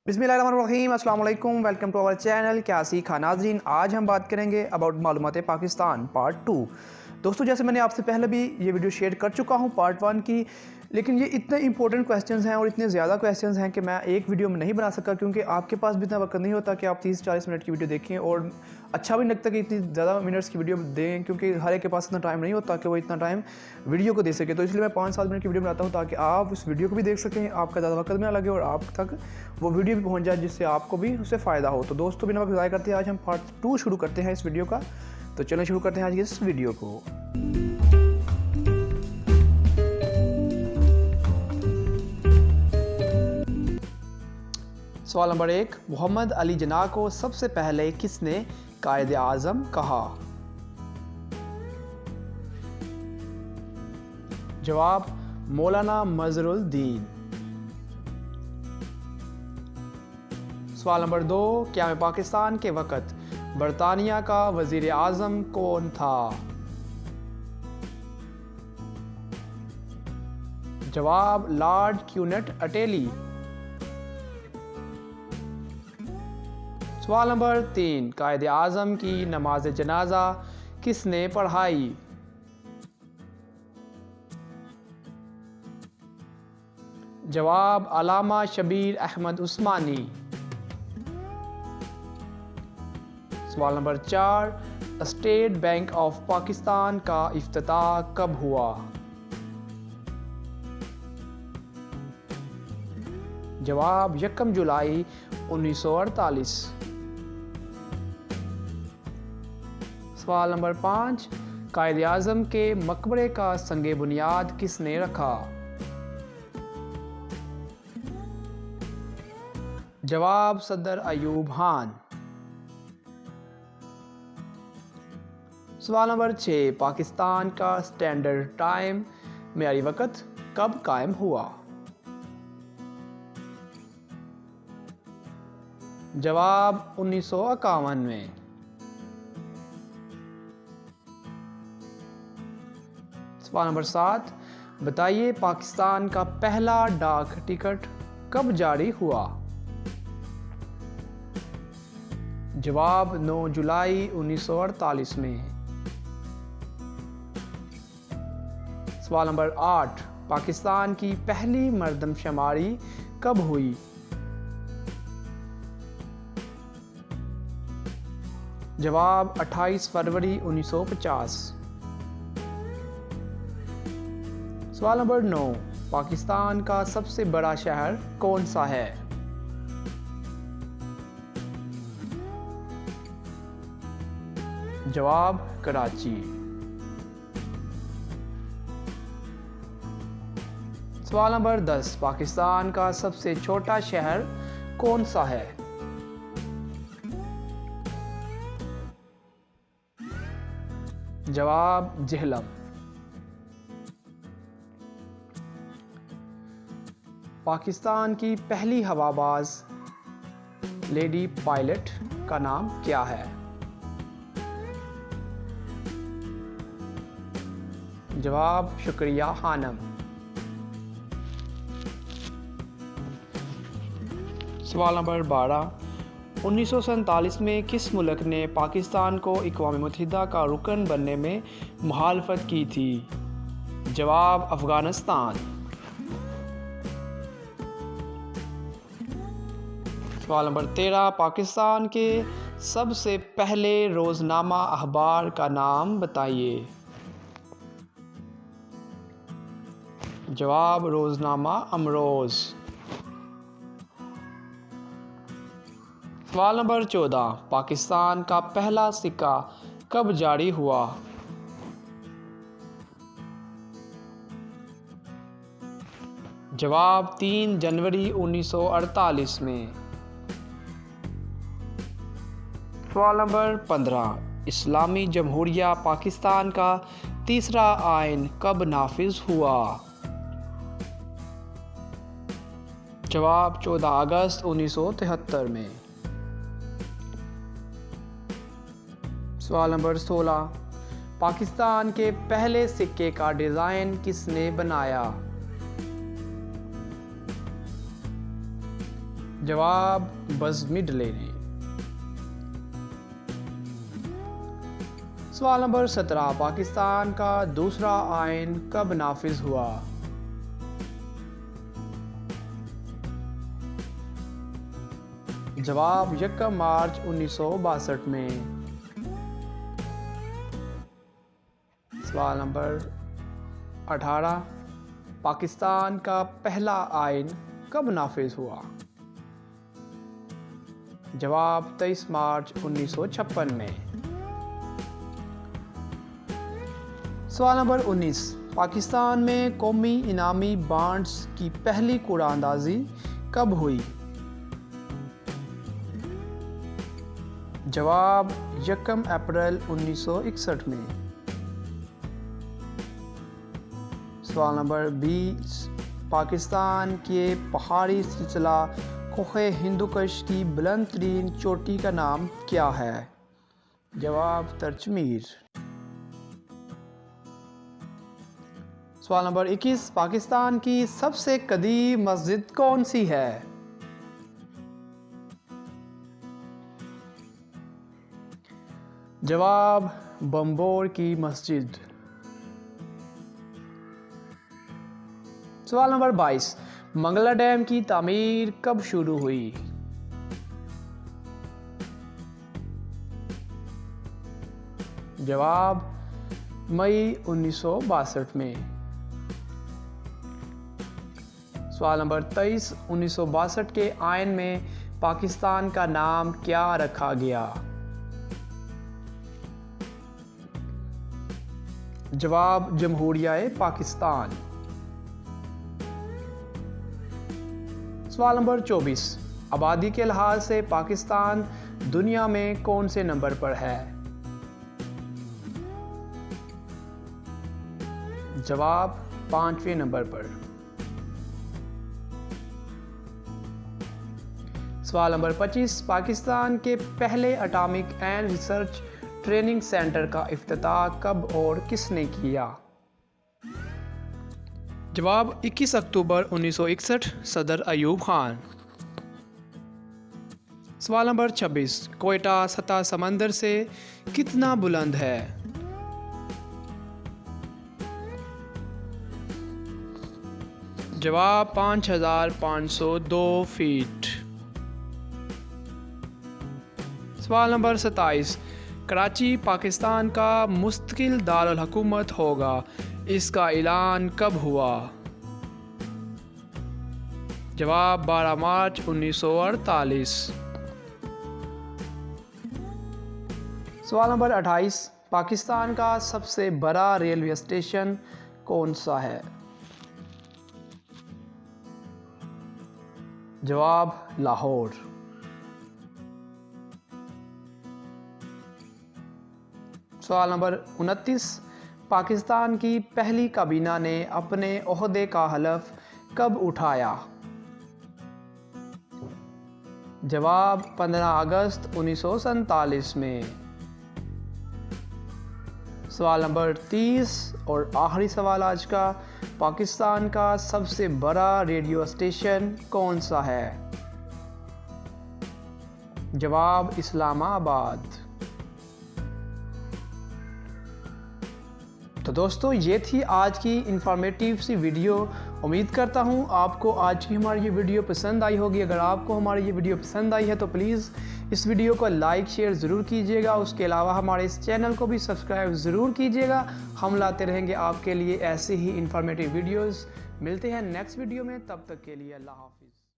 बिस्मिल्लाहिर्रहमानिर्रहीम, अस्सलाम वालेकुम, वेलकम टू आवर चैनल क्या सीखा नाज़रीन। आज हम बात करेंगे अबाउट मालूमात पाकिस्तान पार्ट 2। दोस्तों, जैसे मैंने आपसे पहले भी ये वीडियो शेयर कर चुका हूँ पार्ट 1 की, लेकिन ये इतने इंपॉर्टेंट क्वेश्चंस हैं और इतने ज़्यादा क्वेश्चंस हैं कि मैं एक वीडियो में नहीं बना सका, क्योंकि आपके पास भी इतना वक्त नहीं होता कि आप 30-40 मिनट की वीडियो देखें, और अच्छा भी नहीं लगता कि इतनी ज़्यादा मिनट्स की वीडियो दें, क्योंकि हर एक के पास इतना टाइम नहीं होता कि वो इतना टाइम वीडियो को दे सके। तो इसलिए मैं 5-7 मिनट की वीडियो बनाता हूँ ताकि आप उस वीडियो को भी देख सकें, आपका ज़्यादा वक्त भी ना लगे और आप तक वो वीडियो भी पहुँच जाए जिससे आपको भी उससे फ़ायदा हो। तो दोस्तों, बिना वक्त ज़ाया करते हैं आज हम पार्ट 2 शुरू करते हैं इस वीडियो का। तो चलो शुरू करते हैं आज की इस वीडियो को। सवाल नंबर 1, मोहम्मद अली जिन्ना को सबसे पहले किसने कायदे आज़म कहा? जवाब, मौलाना मजहरुल दीन। सवाल नंबर 2, क़याम पाकिस्तान के वक़्त बरतानिया का वज़ीर आज़म कौन था? जवाब, लॉर्ड क्यूनेट अटेली। सवाल नंबर 3, कायदे आज़म की नमाज जनाजा किसने पढ़ाई? जवाब, अल्लामा शबीर अहमद उस्मानी। सवाल number 4, state bank of Pakistan का इफ्तिताह कब हुआ? जवाब, 1 जुलाई 1948। सवाल नंबर 5, कायदे आज़म के मकबरे का संगे बुनियाद किसने रखा? जवाब, सदर अयूब खान। सवाल नंबर 6, पाकिस्तान का स्टैंडर्ड टाइम मेयारी वक़्त कब कायम हुआ? जवाब, 1951 में। सवाल नंबर 7, बताइए पाकिस्तान का पहला डाक टिकट कब जारी हुआ? जवाब, 9 जुलाई 1948 में। सवाल नंबर 8, पाकिस्तान की पहली मरदमशुमारी कब हुई? जवाब, 28 फरवरी 1950। सवाल नंबर 9, पाकिस्तान का सबसे बड़ा शहर कौन सा है? जवाब, कराची। सवाल नंबर 10, पाकिस्तान का सबसे छोटा शहर कौन सा है? जवाब, जेहलम। पाकिस्तान की पहली हवाबाज लेडी पायलट का नाम क्या है? जवाब, शुक्रिया खानम। सवाल नंबर 12, 1947 में किस मुल्क ने पाकिस्तान को अक़वाम मुत्तहिदा का रुकन बनने में मुखालफत की थी? जवाब, अफ़गानिस्तान। सवाल नंबर 13, पाकिस्तान के सबसे पहले रोज़नामा अखबार का नाम बताइए। जवाब, रोज़नामा अमरोज़। सवाल नंबर 14, पाकिस्तान का पहला सिक्का कब जारी हुआ? जवाब, 3 जनवरी 1948 में। सवाल नंबर 15, इस्लामी जमहूरिया पाकिस्तान का तीसरा आइन कब नाफिज हुआ? जवाब, 14 अगस्त 1973 में। सवाल नंबर 16, पाकिस्तान के पहले सिक्के का डिज़ाइन किसने बनाया? जवाब बज़ मिडले ने। सवाल नंबर 17, पाकिस्तान का दूसरा आइन कब नाफिज हुआ? जवाब 1 मार्च 1962 में। सवाल नंबर 18, पाकिस्तान का पहला आइन कब नाफिज हुआ? जवाब 23 मार्च 1956 में। सवाल नंबर 19, पाकिस्तान में कौमी इनामी बांड्स की पहली कुरानंदाजी कब हुई? जवाब 1 अप्रैल 1961 में। सवाल नंबर 20, पाकिस्तान के पहाड़ी सिलसिला कोहे हिंदुकुश की बुलंद तरीन चोटी का नाम क्या है? जवाब तरचमीर। सवाल नंबर 21, पाकिस्तान की सबसे कदीम मस्जिद कौन सी है? जवाब बम्बोर की मस्जिद। सवाल नंबर 22, मंगला डैम की तामीर कब शुरू हुई? जवाब मई 1962 में। सवाल नंबर 23, 1962 के आइन में पाकिस्तान का नाम क्या रखा गया? जवाब जमहूरिया-ए पाकिस्तान। सवाल नंबर 24, आबादी के लिहाज से पाकिस्तान दुनिया में कौन से नंबर पर है? जवाब 5वें नंबर पर। सवाल नंबर 25, पाकिस्तान के पहले atomic and research training centre का इफ्तिताह कब और किसने किया? जवाब 21 अक्टूबर 1961, सदर अयूब खान। सवाल नंबर 26, कोयटा सतह समंदर से कितना बुलंद है? जवाब 5502 फीट। सवाल नंबर 27, कराची पाकिस्तान का मुस्तकिल दारुल हुकूमत होगा, इसका ऐलान कब हुआ? जवाब 12 मार्च 1948। सवाल नंबर 28, पाकिस्तान का सबसे बड़ा रेलवे स्टेशन कौन सा है? जवाब लाहौर। सवाल नंबर 29, पाकिस्तान की पहली काबीना ने अपने ओहदे का हलफ कब उठाया? जवाब 15 अगस्त 1947 में। सवाल नंबर 30 और आखिरी सवाल आज का, पाकिस्तान का सबसे बड़ा रेडियो स्टेशन कौन सा है? जवाब इस्लामाबाद। तो दोस्तों, ये थी आज की इंफॉर्मेटिव सी वीडियो। उम्मीद करता हूँ आपको आज की हमारी ये वीडियो पसंद आई होगी। अगर आपको हमारी ये वीडियो पसंद आई है तो प्लीज़ इस वीडियो को लाइक शेयर ज़रूर कीजिएगा। उसके अलावा हमारे इस चैनल को भी सब्सक्राइब ज़रूर कीजिएगा। हम लाते रहेंगे आपके लिए ऐसे ही इंफॉर्मेटिव वीडियोज़। मिलते हैं नेक्स्ट वीडियो में, तब तक के लिए अल्लाह हाफ़िज़।